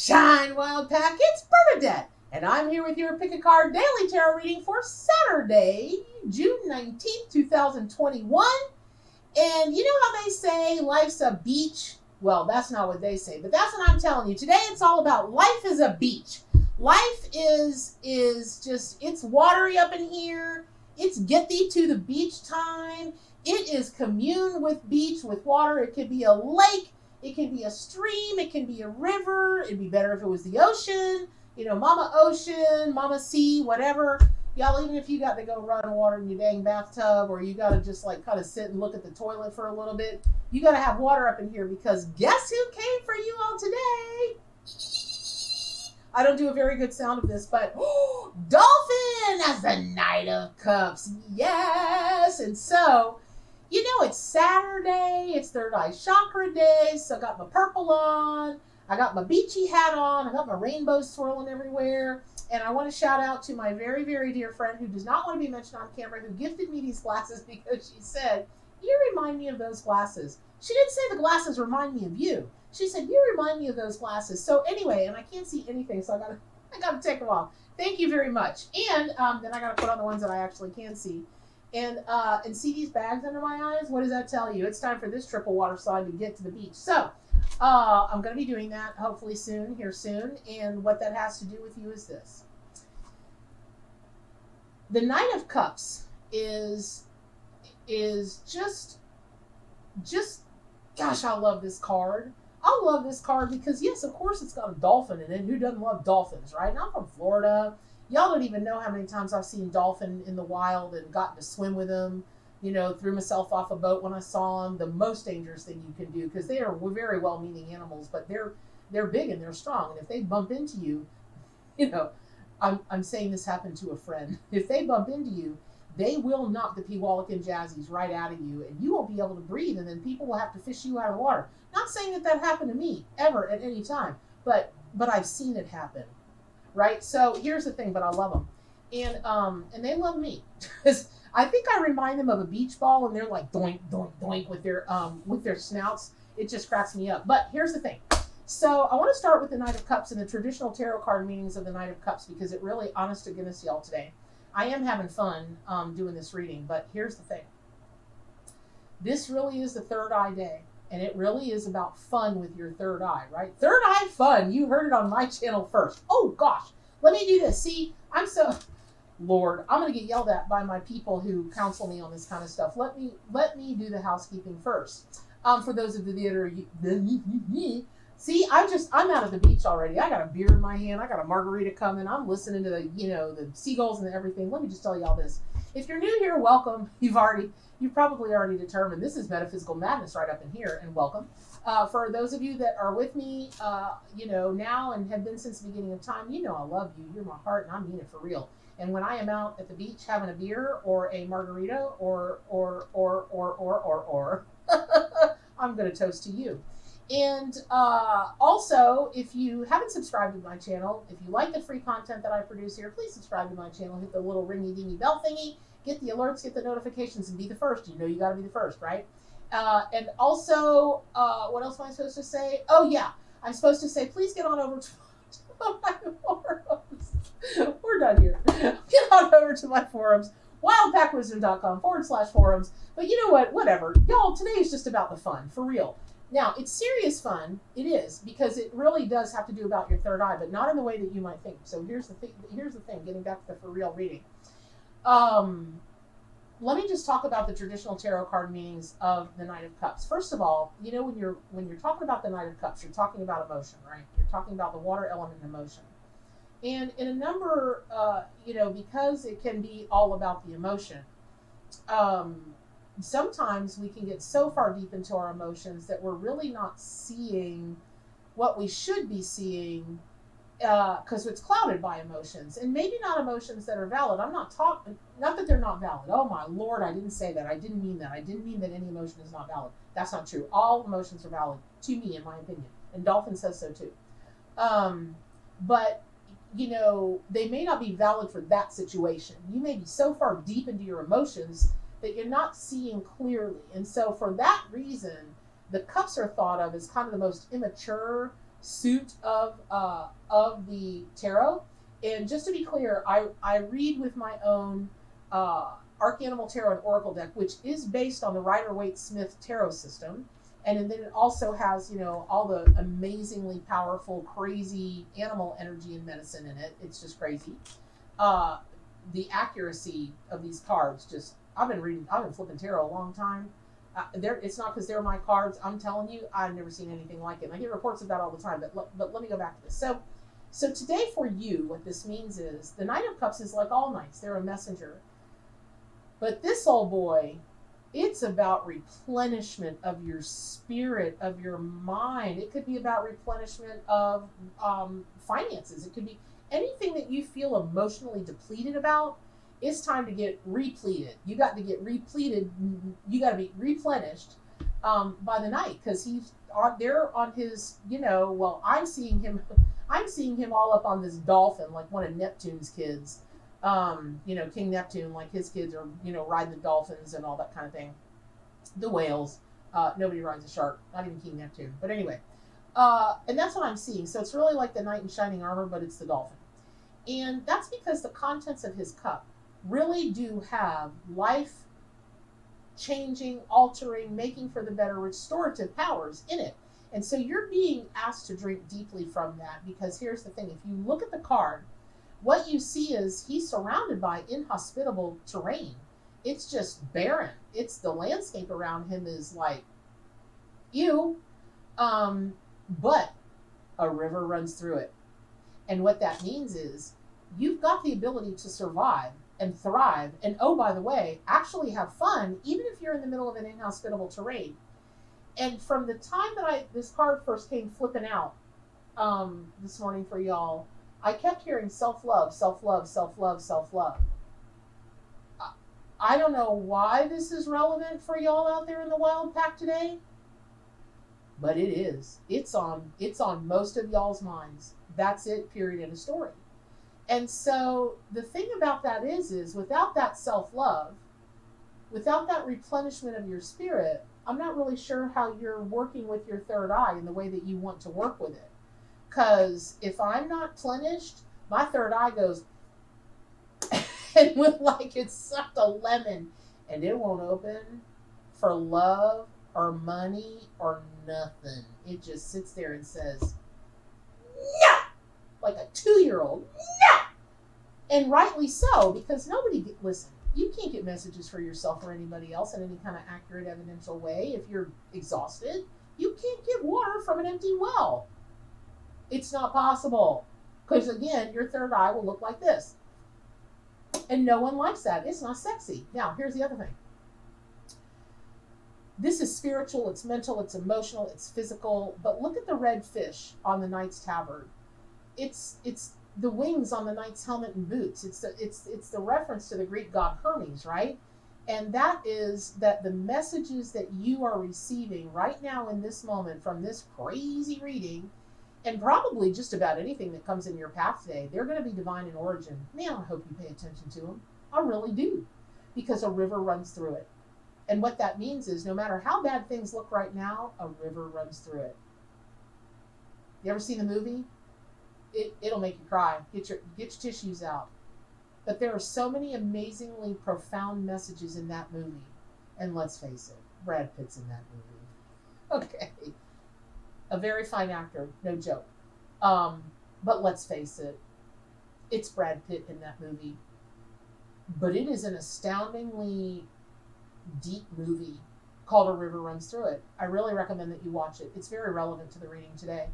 Shine, Wild Pack, it's Bernadette, and I'm here with your Pick a Card Daily Tarot reading for Saturday, June 19th, 2021. And you know how they say life's a beach? Well, that's not what they say, but that's what I'm telling you. Today it's all about life is a beach. Life is just, it's watery up in here. It's get thee to the beach time. It is commune with beach, with water. It could be a lake. It can be a stream. It can be a river. It'd be better if it was the ocean. You know, Mama Ocean, Mama Sea, whatever. Y'all, even if you got to go run water in your dang bathtub, or you got to just like kind of sit and look at the toilet for a little bit, you got to have water up in here, because guess who came for you all today? I don't do a very good sound of this, but Dolphin as the Knight of Cups. Yes. And so, you know, it's Saturday. It's Third Eye Chakra Day. So I got my purple on. I got my beachy hat on. I got my rainbow swirling everywhere. And I want to shout out to my very, very dear friend who does not want to be mentioned on camera, who gifted me these glasses because she said, you remind me of those glasses. She didn't say the glasses remind me of you. She said, you remind me of those glasses. So anyway, and I can't see anything, so I gotta take them off. Thank you very much. And then I gotta put on the ones that I actually can see. And see these bags under my eyes? What does that tell you? It's time for this triple water slide to get to the beach. So I'm going to be doing that hopefully soon, here soon. And what that has to do with you is this. The Knight of Cups is just, gosh, I love this card. I love this card because, yes, of course, it's got a dolphin in it. Who doesn't love dolphins, right? And I'm from Florida. Y'all don't even know how many times I've seen dolphin in the wild and gotten to swim with them. You know, threw myself off a boat when I saw them. The most dangerous thing you can do, because they are very well-meaning animals, but they're big and they're strong. And if they bump into you, you know, I'm saying this happened to a friend. If they bump into you, they will knock the Peewallican Jazzies right out of you, and you won't be able to breathe, and then people will have to fish you out of the water. Not saying that happened to me ever at any time, but I've seen it happen, right? So here's the thing, but I love them, and they love me. I think I remind them of a beach ball, and they're like doink, doink, doink with their snouts. It just cracks me up. But here's the thing. So I want to start with the Knight of Cups and the traditional tarot card meanings of the Knight of Cups, because it really, honest to goodness, y'all, today, I am having fun doing this reading. But here's the thing. This really is the third eye day, and it really is about fun with your third eye, right? Third eye fun. You heard it on my channel first. Oh, gosh. Let me do this. See, I'm so... Lord, I'm going to get yelled at by my people who counsel me on this kind of stuff. Let me do the housekeeping first. For those of you that are... See, I'm out at the beach already. I got a beer in my hand. I got a margarita coming. I'm listening to the, you know, the seagulls and everything. Let me just tell y'all this. If you're new here, welcome. You've probably already determined this is metaphysical madness right up in here, and welcome. For those of you that are with me, you know, now and have been since the beginning of time, you know I love you. You're my heart, and I mean it for real. And when I am out at the beach having a beer or a margarita or I'm going to toast to you. And also, if you haven't subscribed to my channel, if you like the free content that I produce here, please subscribe to my channel. Hit the little ringy-dingy bell thingy. Get the alerts, get the notifications, and be the first. You know you got to be the first, right? And also, what else am I supposed to say? Oh, yeah. I'm supposed to say, please get on over to my forums. We're done here. Get on over to my forums, wildpackwisdom.com/forums. But you know what? Whatever. Y'all, today is just about the fun, for real. Now, it's serious fun. It is, because it really does have to do about your third eye, but not in the way that you might think. So here's the thing, getting back to the for real reading. Let me just talk about the traditional tarot card meanings of the Knight of Cups. First of all, you know, when you're talking about the Knight of Cups, you're talking about emotion, right? You're talking about the water element in emotion. And in a number, you know, because it can be all about the emotion, sometimes we can get so far deep into our emotions that we're really not seeing what we should be seeing, because it's clouded by emotions, and maybe not emotions that are valid. I'm not talking, not that they're not valid. Oh my Lord, I didn't say that. I didn't mean that. I didn't mean that any emotion is not valid. That's not true. All emotions are valid to me, in my opinion, and Dolphin says so too. But you know, they may not be valid for that situation. You may be so far deep into your emotions that you're not seeing clearly. And so for that reason, the cups are thought of as kind of the most immature suit of the tarot. And just to be clear, I read with my own Arcanimal Tarot and Oracle deck, which is based on the Rider-Waite-Smith tarot system. And then it also has, you know, all the amazingly powerful, crazy animal energy and medicine in it. It's just crazy. The accuracy of these cards, just, I've been flipping tarot a long time. It's not because they're my cards. I'm telling you, I've never seen anything like it. And I get reports of that all the time. But let me go back to this. So today for you, what this means is the Knight of Cups is like all knights. They're a messenger. But this old boy, it's about replenishment of your spirit, of your mind. It could be about replenishment of finances. It could be anything that you feel emotionally depleted about. It's time to get repleted. You got to get repleted. You got to be replenished by the Knight, because he's there on his, you know, well, I'm seeing him all up on this Dolphin, like one of Neptune's kids. You know, King Neptune, like his kids are, you know, riding the dolphins and all that kind of thing. The whales. Nobody rides a shark, not even King Neptune. But anyway, and that's what I'm seeing. So it's really like the knight in shining armor, but it's the dolphin. And that's because the contents of his cup really do have life-changing, altering, making for the better, restorative powers in it. And so you're being asked to drink deeply from that, because here's the thing. If you look at the card, what you see is he's surrounded by inhospitable terrain. It's just barren. It's the landscape around him is like, ew. But a river runs through it. And what that means is you've got the ability to survive and thrive. And oh, by the way, actually have fun, even if you're in the middle of an inhospitable terrain. And from the time that this card first came flipping out this morning for y'all, I kept hearing self-love, self-love, self-love, self-love. I don't know why this is relevant for y'all out there in the wild pack today, but it is. It's on most of y'all's minds. That's it, period, end of story. And so the thing about that is without that self-love, without that replenishment of your spirit, I'm not really sure how you're working with your third eye in the way that you want to work with it. Because if I'm not plenished, my third eye goes and with like it sucked a lemon, and it won't open for love or money or nothing. It just sits there and says, no! Like a 2-year-old, no! And rightly so, because listen, you can't get messages for yourself or anybody else in any kind of accurate, evidential way if you're exhausted. You can't get water from an empty well. It's not possible. Because again, your third eye will look like this. And no one likes that. It's not sexy. Now, here's the other thing. This is spiritual, it's mental, it's emotional, it's physical. But look at the red fish on the knight's tabard. It's the wings on the knight's helmet and boots. It's the reference to the Greek god Hermes, right? And that is that the messages that you are receiving right now in this moment from this crazy reading, and probably just about anything that comes in your path today, they're going to be divine in origin. Man, I hope you pay attention to them. I really do. Because a river runs through it. And what that means is no matter how bad things look right now, a river runs through it. You ever seen the movie? It'll make you cry. Get your tissues out. But there are so many amazingly profound messages in that movie. And let's face it, Brad Pitt's in that movie. Okay. A very fine actor, no joke. But let's face it, it's Brad Pitt in that movie. But it is an astoundingly deep movie called A River Runs Through It. I really recommend that you watch it. It's very relevant to the reading today.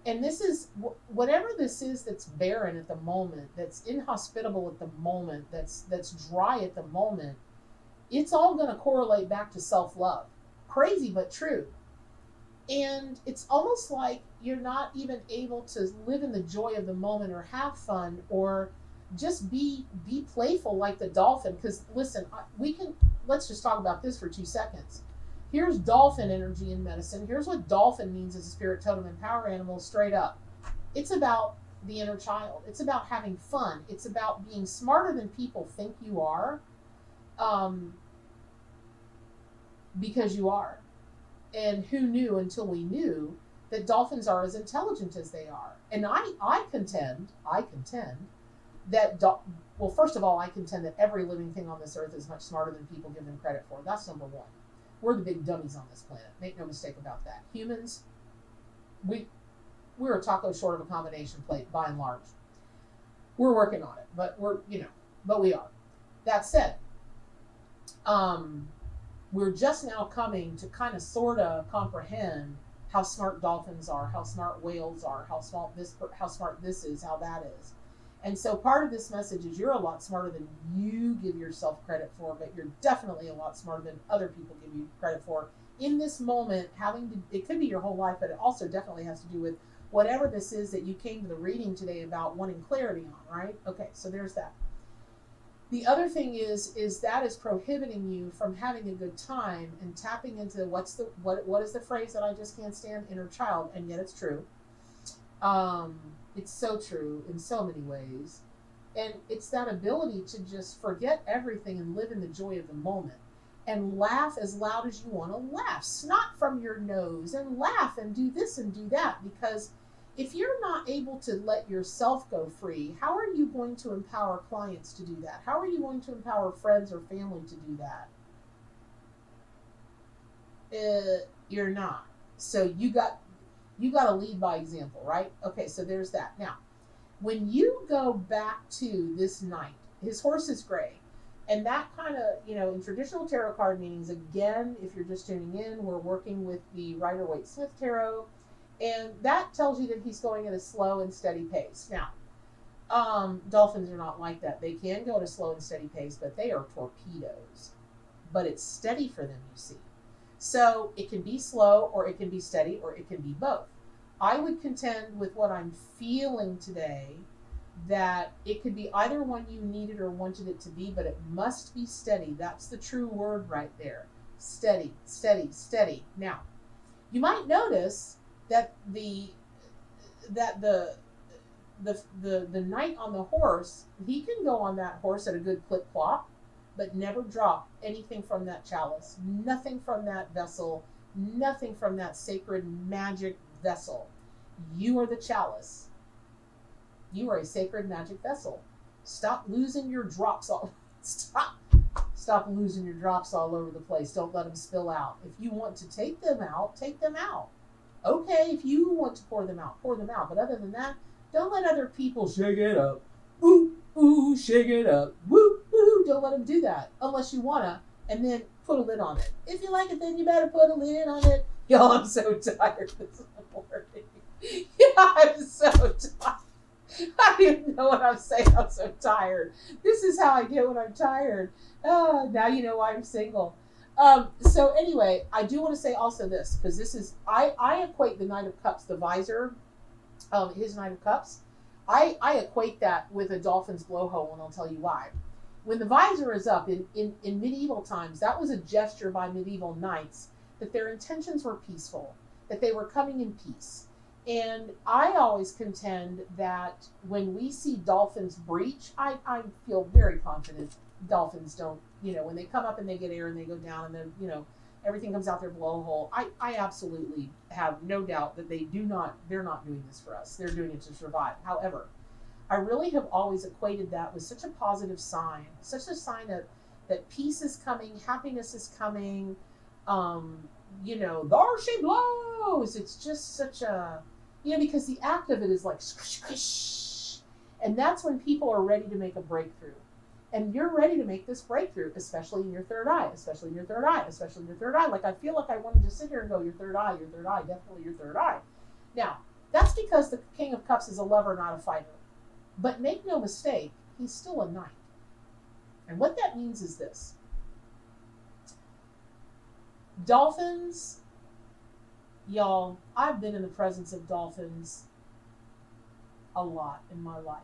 And this is, whatever this is that's barren at the moment, that's inhospitable at the moment, that's dry at the moment, it's all going to correlate back to self-love. Crazy, but true. And it's almost like you're not even able to live in the joy of the moment or have fun or just be playful like the dolphin. Because listen, let's just talk about this for 2 seconds. Here's dolphin energy in medicine. Here's what dolphin means as a spirit totem and power animal straight up. It's about the inner child. It's about having fun. It's about being smarter than people think you are, because you are. And who knew until we knew that dolphins are as intelligent as they are. And I contend that, well, first of all, I contend that every living thing on this earth is much smarter than people give them credit for. That's number one. We're the big dummies on this planet. Make no mistake about that. Humans, we're a taco short of a combination plate, by and large. We're working on it, but but we are. That said, we're just now coming to kind of sort of comprehend how smart dolphins are, how smart whales are, how smart this is, how that is. And so part of this message is you're a lot smarter than you give yourself credit for, but you're definitely a lot smarter than other people give you credit for. In this moment, it could be your whole life, but it also definitely has to do with whatever this is that you came to the reading today about wanting clarity on, right? Okay, so there's that. The other thing is that is prohibiting you from having a good time and tapping into what is the phrase that I just can't stand? Inner child, and yet it's true. It's so true in so many ways. And it's that ability to just forget everything and live in the joy of the moment and laugh as loud as you want to laugh. Snot from your nose and laugh and do this and do that, because if you're not able to let yourself go free, how are you going to empower clients to do that? How are you going to empower friends or family to do that? You're not. So you got to lead by example, right? Okay, so there's that. Now, when you go back to this night, his horse is gray. And that kind of, in traditional tarot card meanings, again, if you're just tuning in, we're working with the Rider-Waite Smith Tarot. And that tells you that he's going at a slow and steady pace. Now, dolphins are not like that. They can go at a slow and steady pace, but they are torpedoes. But it's steady for them, you see. So it can be slow, or it can be steady, or it can be both. I would contend with what I'm feeling today that it could be either one you needed or wanted it to be, but it must be steady. That's the true word right there. Steady, steady, steady. Now, you might notice that the knight on the horse, he can go on that horse at a good clip clop, but never drop anything from that chalice, nothing from that vessel, nothing from that sacred magic vessel. You are the chalice. You are a sacred magic vessel. Stop losing your drops all. Stop losing your drops all over the place. Don't let them spill out. If you want to take them out, take them out. Okay, if you want to pour them out, pour them out. But other than that, don't let other people shake it up. Ooh, ooh, shake it up. Woo, woo. Don't let them do that unless you want to. And then put a lid on it. If you like it, then you better put a lid on it. Y'all, I'm so tired this morning. Yeah, I'm so tired. I don't even know what I'm saying. I'm so tired. This is how I get when I'm tired. Now you know why I'm single. So anyway, I do want to say also this, because this is, I equate the Knight of Cups, the visor, his Knight of Cups, I equate that with a dolphin's blowhole, and I'll tell you why. When the visor is up, in medieval times, that was a gesture by medieval knights that their intentions were peaceful, that they were coming in peace. And I always contend that when we see dolphins breach, I feel very confident dolphins don't, when they come up and they get air and they go down and then, everything comes out their blowhole. I absolutely have no doubt that they're not doing this for us. They're doing it to survive. However, I really have always equated that with such a positive sign, such a sign that peace is coming, happiness is coming, there she blows. It's just such a, because the act of it is like squish, squish. And that's when people are ready to make a breakthrough. And you're ready to make this breakthrough, especially in your third eye, especially in your third eye, especially in your third eye. Like, I feel like I wanted to sit here and go, your third eye, definitely your third eye. Now, that's because the King of Cups is a lover, not a fighter. But make no mistake, he's still a knight. And what that means is this. Dolphins, y'all, I've been in the presence of dolphins a lot in my life.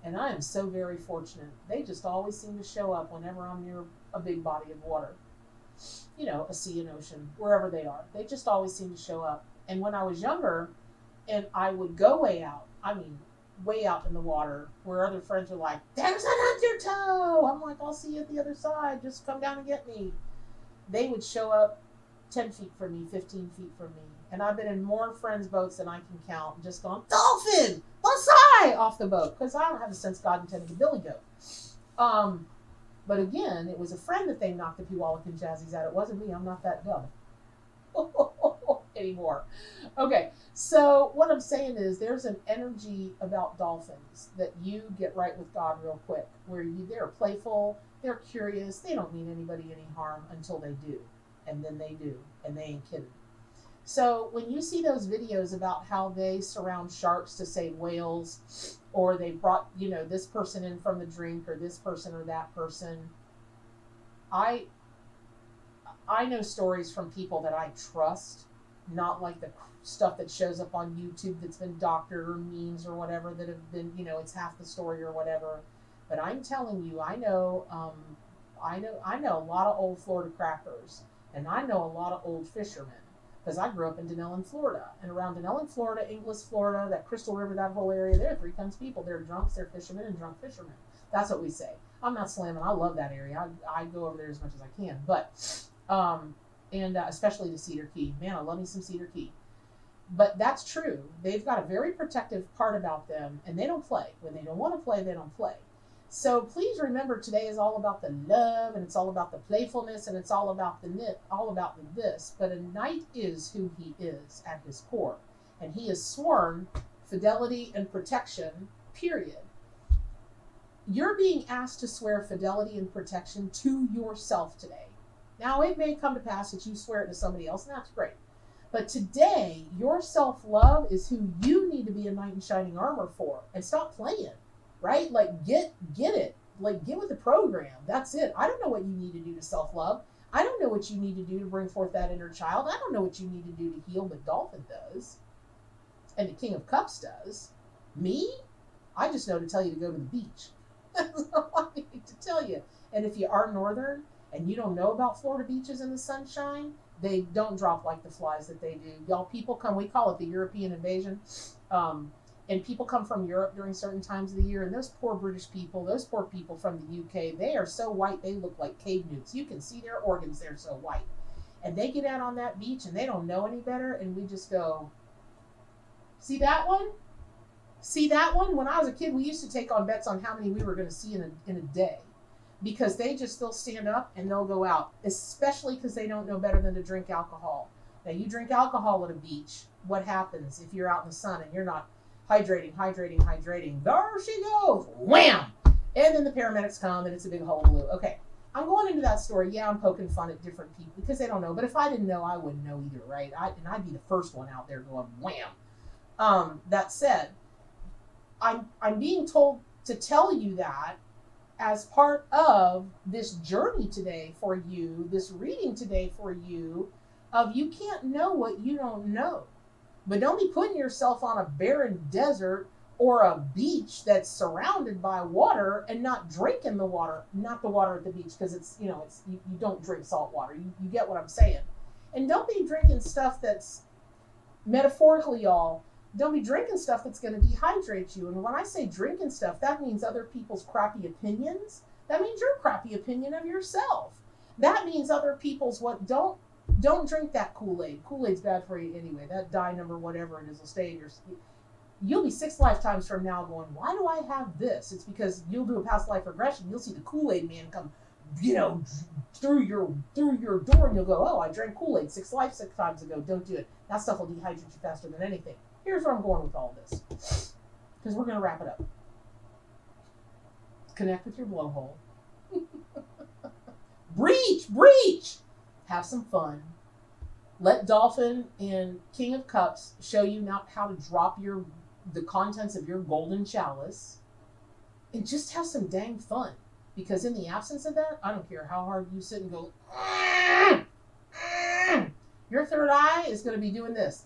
And I am so very fortunate. They just always seem to show up whenever I'm near a big body of water. A sea, an ocean, wherever they are. They just always seem to show up. And when I was younger, and I would go way out in the water, where other friends are like, there's an undertow! I'm like, I'll see you at the other side. Just come down and get me. They would show up 10 feet from me, 15 feet from me. And I've been in more friends' boats than I can count, and just gone, Dolphin! Masai! Off the boat. Because I don't have a sense God intended the billy goat. But again, it was a friend that they knocked the Pewollic and Jazzies at. It wasn't me. I'm not that dumb anymore. Okay, so what I'm saying is there's an energy about dolphins that you get right with God real quick, where they're playful, they're curious, they don't mean anybody any harm until they do. And then they do, and they ain't kidding. So when you see those videos about how they surround sharks to save whales, or they brought, this person in from the drink, or this person or that person, I know stories from people that I trust, not like the stuff that shows up on YouTube that's been doctored or memes or whatever that have been, it's half the story or whatever. But I'm telling you, I know a lot of old Florida crackers, and I know a lot of old fishermen. Because I grew up in Denellen, Florida. And around Denellen, Florida, Inglis, Florida, that Crystal River, that whole area, there are 3 kinds of people. They're drunks, they're fishermen, and drunk fishermen. That's what we say. I'm not slamming. I love that area. I go over there as much as I can. But, especially the Cedar Key. Man, I love me some Cedar Key. But that's true. They've got a very protective part about them, and they don't play. When they don't want to play, they don't play. So please remember, today is all about the love, and it's all about the playfulness, and it's all about the this. But a knight is who he is at his core, and he has sworn fidelity and protection, period. You're being asked to swear fidelity and protection to yourself today. Now, it may come to pass that you swear it to somebody else, and that's great. But today, your self-love is who you need to be a knight in shining armor for, and stop playing. Right? Like, get it. Like, get with the program. That's it. I don't know what you need to do to self-love. I don't know what you need to do to bring forth that inner child. I don't know what you need to do to heal, but Dolphin does. And the King of Cups does. Me? I just know to tell you to go to the beach. That's all I need to tell you. And if you are northern and you don't know about Florida beaches in the sunshine, they don't drop like the flies that they do. Y'all, people come, we call it the European invasion. And people come from Europe during certain times of the year, and those poor British people, those poor people from the UK, they are so white, they look like cave newts. You can see their organs, they're so white. And they get out on that beach, and they don't know any better, and we just go, see that one? See that one? When I was a kid, we used to take on bets on how many we were going to see in a day. Because they'll stand up, and they'll go out, especially because they don't know better than to drink alcohol. Now, you drink alcohol at a beach, what happens if you're out in the sun and you're not hydrating. There she goes. Wham! And then the paramedics come, and it's a big hullabaloo. Okay, I'm going into that story. Yeah, I'm poking fun at different people because they don't know. But if I didn't know, I wouldn't know either, right? I'd be the first one out there going wham. That said, I'm being told to tell you that as part of this journey today for you, this reading today for you, of you can't know what you don't know. But don't be putting yourself on a barren desert or a beach that's surrounded by water and not drinking the water, not the water at the beach, because you don't drink salt water. You get what I'm saying. And don't be drinking stuff that's, metaphorically, y'all, don't be drinking stuff that's going to dehydrate you. And when I say drinking stuff, that means other people's crappy opinions. That means your crappy opinion of yourself. That means other people's don't drink that Kool-Aid. Kool-Aid's bad for you anyway. That dye number, whatever it is, will stay in your... You'll be 6 lifetimes from now going, why do I have this? It's because you'll do a past life regression. You'll see the Kool-Aid man come, through your door, and you'll go, oh, I drank Kool-Aid 6 lifetimes ago. Don't do it. That stuff will dehydrate you faster than anything. Here's where I'm going with all this, because we're going to wrap it up. Connect with your blowhole. Breach! Have some fun. Let Dolphin and King of Cups show you now how to drop the contents of your golden chalice, and just have some dang fun. Because in the absence of that, I don't care how hard you sit and go, your third eye is going to be doing this.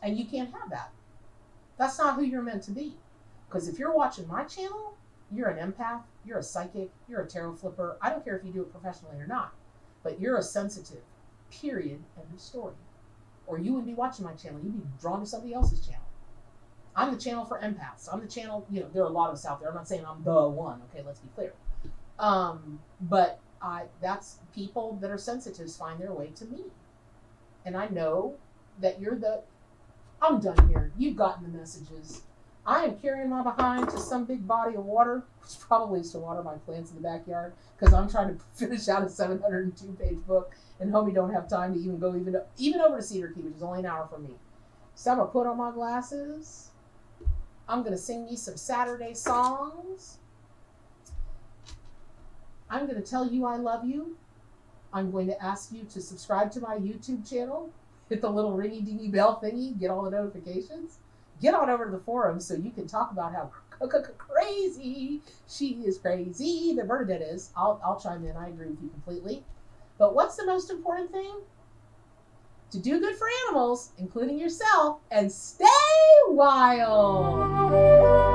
And you can't have that. That's not who you're meant to be. Because if you're watching my channel, you're an empath, you're a psychic, you're a tarot flipper. I don't care if you do it professionally or not. But you're a sensitive, period, end of story. Or you wouldn't be watching my channel. You'd be drawn to somebody else's channel. I'm the channel for empaths. I'm the channel, there are a lot of us out there. I'm not saying I'm the one, okay, let's be clear. But that's people that are sensitives find their way to me. And I know that I'm done here. You've gotten the messages. I am carrying my behind to some big body of water, which probably is to water my plants in the backyard, because I'm trying to finish out a 702-page book, and homie don't have time to even go even over to Cedar Key, which is only an hour from me. So I'm going to put on my glasses. I'm going to sing me some Saturday songs. I'm going to tell you I love you. I'm going to ask you to subscribe to my YouTube channel. Hit the little ringy-dingy bell thingy. Get all the notifications. Get on over to the forum so you can talk about how crazy she is crazy that Bernadette is. I'll chime in. I agree with you completely. But what's the most important thing? To do good for animals, including yourself, and stay wild.